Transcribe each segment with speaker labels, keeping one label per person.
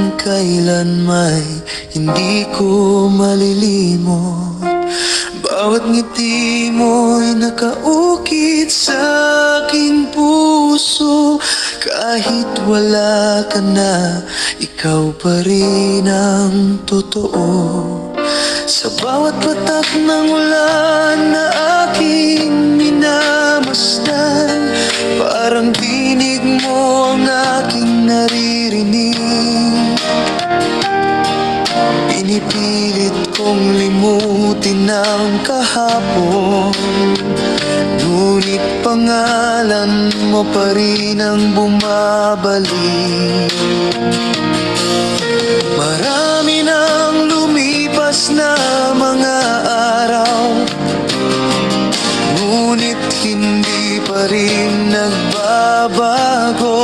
Speaker 1: hanggang kailan may hindi ko malilimot. Bawat ngiti mo'y nakaukit sa aking puso. Kahit wala ka na, ikaw pa rin ang totoo. Sa bawat patak ng ulan na aking minamasdan, parang tinig mo ang aking naririnig. Pinipilit kong limutin ang kahapon, ngunit pangalan mo pa rin ang bumabalik. Marami nang lumipas na mga araw, ngunit hindi pa rin nagbabago.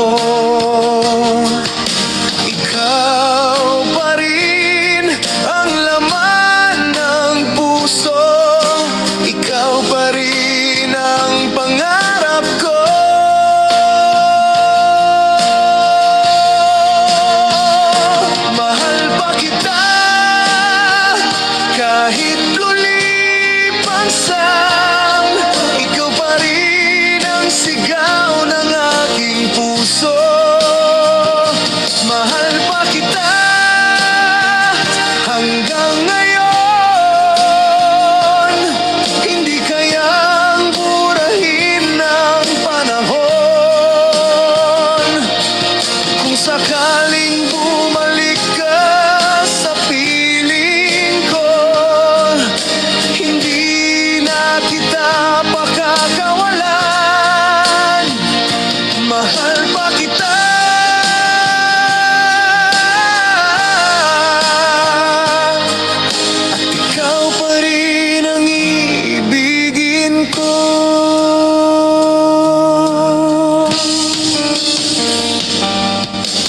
Speaker 1: Ikaw pa rin ang laman ng puso, ikaw pa rin ang pangarap ko. Mahal pa kita kahit lulipas ang, ikaw pa rin ang sigaw ng aking puso. Mahal pa kita hanggang ngayon, hindi kayang burahin ng panahon. Kung sakaling bumalik ka sa piling ko, hindi na kita pakakawalan. Mahal pa kita at ikaw pa rin ang iibigin ko.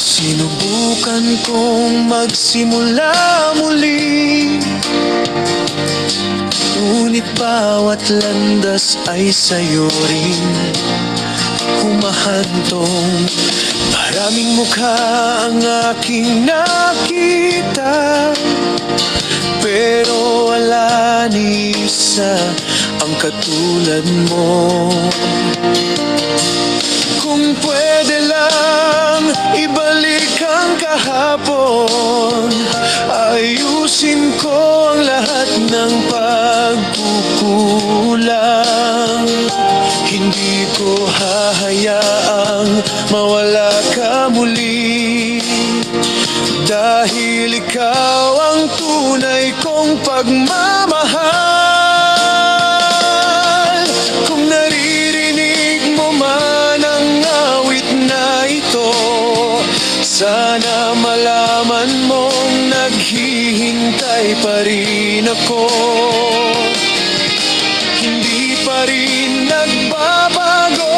Speaker 1: Sinubukan kong magsimula muli, ngunit bawat landas ay sa'yo rin humahantong. Maraming mukha ang aking nakita, pero wala ni isa ang katulad mo. Kung pwede lang ibalik ang kahapon, ayusin ko ang lahat ng pagkukulang. Hindi ko hahayaang mawala ka muli, dahil ikaw ang tunay kong pagmamahal. Kung naririnig mo man ang awit na ito, sana malaman mong naghihintay pa rin ako. Hindi pa rin nagbabago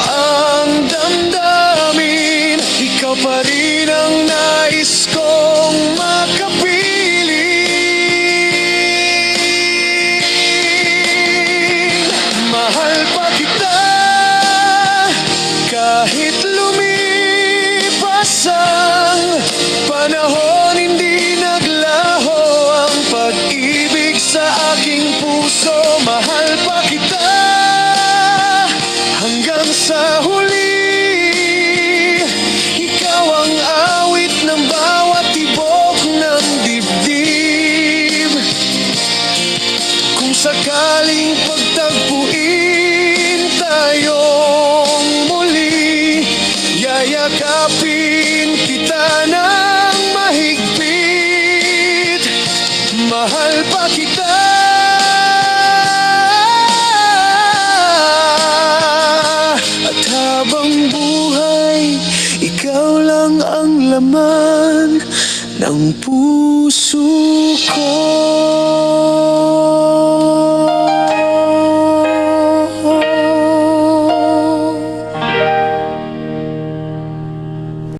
Speaker 1: ang damdamin, ikaw pa rin ang nais kong makapiling. Mahal pa kita kahit lumipas ang panahon, hindi naglaho ang pag-ibig sa aking puso. Mahal pa kita hanggang sa huli, ikaw ang awit ng bawat tibok ng dibdib. Kung sakaling pagtagpuin tayong muli, yayakapin kita ng mahigpit. Mahal pa kita at habang buhay, ikaw lang ang laman ng puso ko.